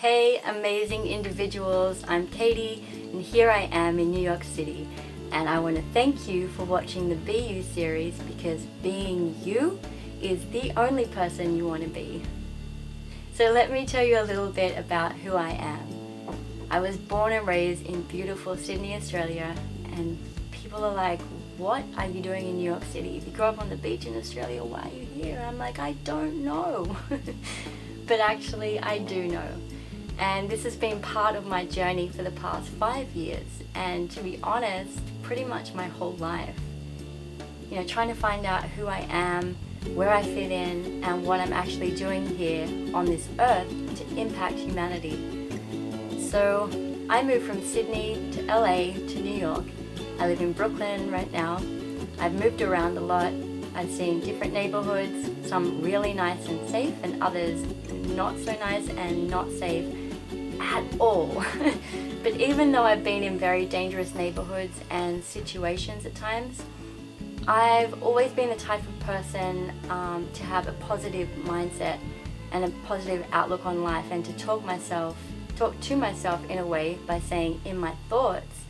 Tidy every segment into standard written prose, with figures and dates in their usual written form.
Hey amazing individuals, I'm Katy and here I am in New York City, and I want to thank you for watching the Be You series, because being you is the only person you want to be. So let me tell you a little bit about who I am. I was born and raised in beautiful Sydney, Australia, and people are like, what are you doing in New York City? If you grew up on the beach in Australia, why are you here? And I'm like, I don't know. But actually I do know. And this has been part of my journey for the past 5 years, and to be honest, pretty much my whole life. You know, trying to find out who I am, where I fit in, and what I'm actually doing here on this earth to impact humanity. So I moved from Sydney to LA to New York. I live in Brooklyn right now. I've moved around a lot. I've seen different neighborhoods, some really nice and safe, and others not so nice and not safe at all. But even though I've been in very dangerous neighborhoods and situations at times, I've always been the type of person to have a positive mindset and a positive outlook on life, and to talk to myself in a way by saying in my thoughts,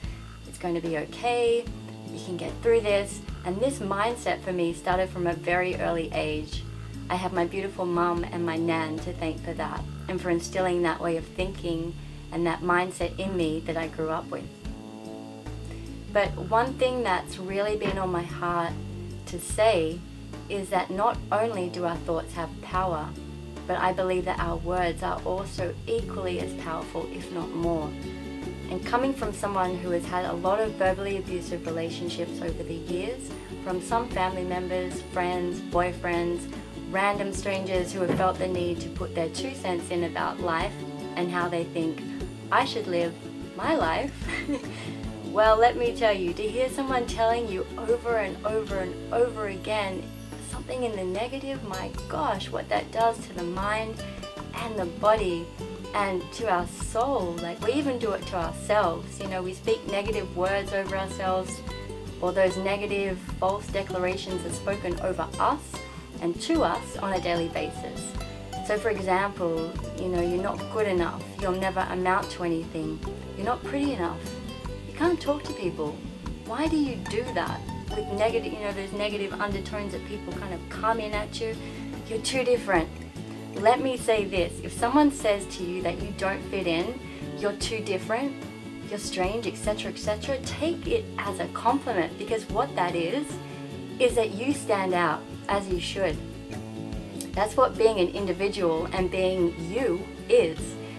it's going to be okay, you can get through this. And this mindset for me started from a very early age. I have my beautiful mum and my nan to thank for that, and for instilling that way of thinking and that mindset in me that I grew up with. But one thing that's really been on my heart to say is that not only do our thoughts have power, but I believe that our words are also equally as powerful, if not more. And coming from someone who has had a lot of verbally abusive relationships over the years, from some family members, friends, boyfriends, random strangers who have felt the need to put their 2 cents in about life and how they think I should live my life. Well, let me tell you, to hear someone telling you over and over and over again something in the negative, my gosh, what that does to the mind and the body and to our soul. Like, we even do it to ourselves. You know, we speak negative words over ourselves, or those negative false declarations are spoken over us and to us on a daily basis. So for example, you know, you're not good enough, you'll never amount to anything, you're not pretty enough, you can't talk to people. Why do you do that? With negative, you know, those negative undertones that people kind of come in at you. You're too different. Let me say this, if someone says to you that you don't fit in, you're too different, you're strange, etc., etc., take it as a compliment, because what that is that you stand out as you should. That's what being an individual and being you is.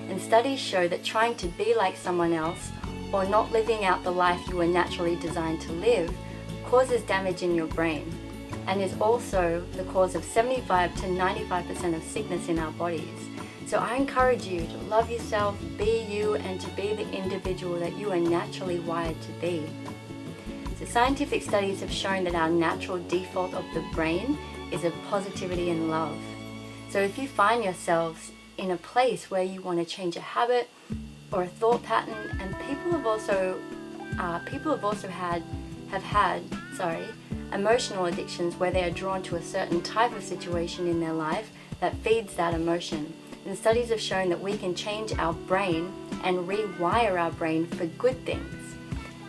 And studies show that trying to be like someone else, or not living out the life you were naturally designed to live, causes damage in your brain, and is also the cause of 75 to 95% of sickness in our bodies. So I encourage you to love yourself, be you, and to be the individual that you are naturally wired to be. So scientific studies have shown that our natural default of the brain is of positivity and love. So if you find yourselves in a place where you want to change a habit or a thought pattern, and people have also had emotional addictions where they are drawn to a certain type of situation in their life that feeds that emotion. And studies have shown that we can change our brain and rewire our brain for good things.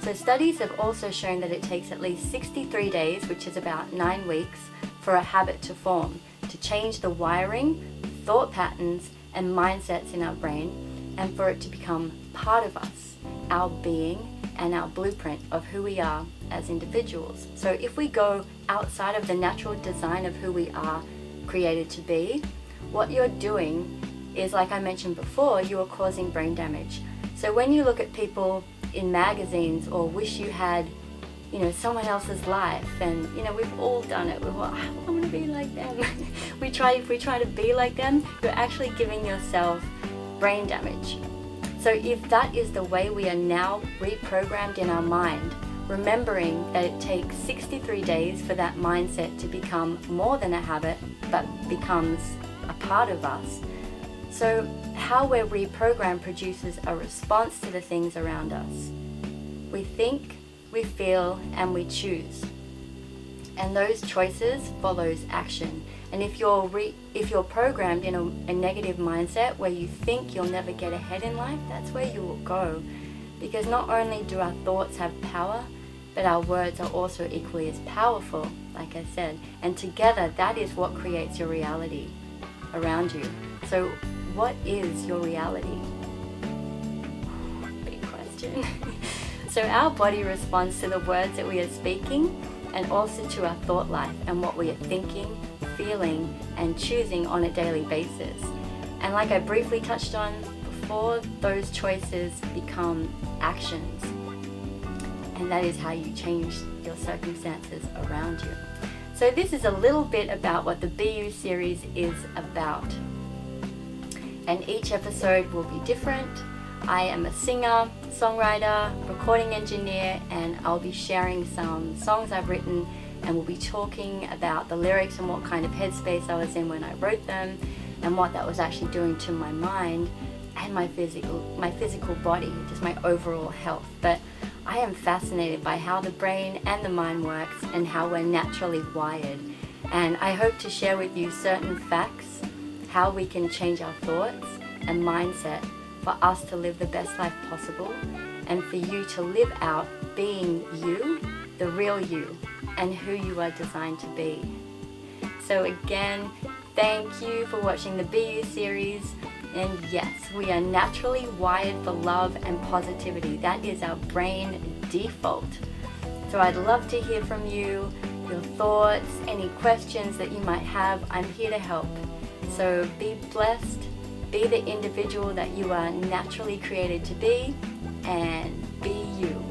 So studies have also shown that it takes at least 63 days, which is about 9 weeks, for a habit to form, to change the wiring, thought patterns, and mindsets in our brain, and for it to become part of us, our being, and our blueprint of who we are as individuals. So if we go outside of the natural design of who we are created to be, what you're doing is, like I mentioned before, you are causing brain damage. So when you look at people in magazines or wish you had, you know, someone else's life, and you know, we've all done it. We're like, I want to be like them. If we try to be like them, you're actually giving yourself brain damage. So if that is the way we are now reprogrammed in our mind, remembering that it takes 63 days for that mindset to become more than a habit, but becomes a part of us. So how we're reprogrammed produces a response to the things around us. We think, we feel, and we choose. And those choices follows action. And if you're programmed in a negative mindset where you think you'll never get ahead in life, that's where you will go. Because not only do our thoughts have power, but our words are also equally as powerful, like I said. And together, that is what creates your reality around you. So what is your reality? Big question. So our body responds to the words that we are speaking, and also to our thought life and what we are thinking, feeling, and choosing on a daily basis. And like I briefly touched on before, those choices become actions. And that is how you change your circumstances around you. So this is a little bit about what the BU series is about. And each episode will be different. I am a singer, songwriter, recording engineer, and I'll be sharing some songs I've written, and we'll be talking about the lyrics and what kind of headspace I was in when I wrote them, and what that was actually doing to my mind and my physical body, just my overall health. But I am fascinated by how the brain and the mind works and how we're naturally wired. And I hope to share with you certain facts, how we can change our thoughts and mindset for us to live the best life possible, and for you to live out being you, the real you, and who you are designed to be. So again, thank you for watching the BU series. And yes, we are naturally wired for love and positivity. That is our brain default. So I'd love to hear from you, your thoughts, any questions that you might have. I'm here to help. So be blessed, be the individual that you are naturally created to be, and be you.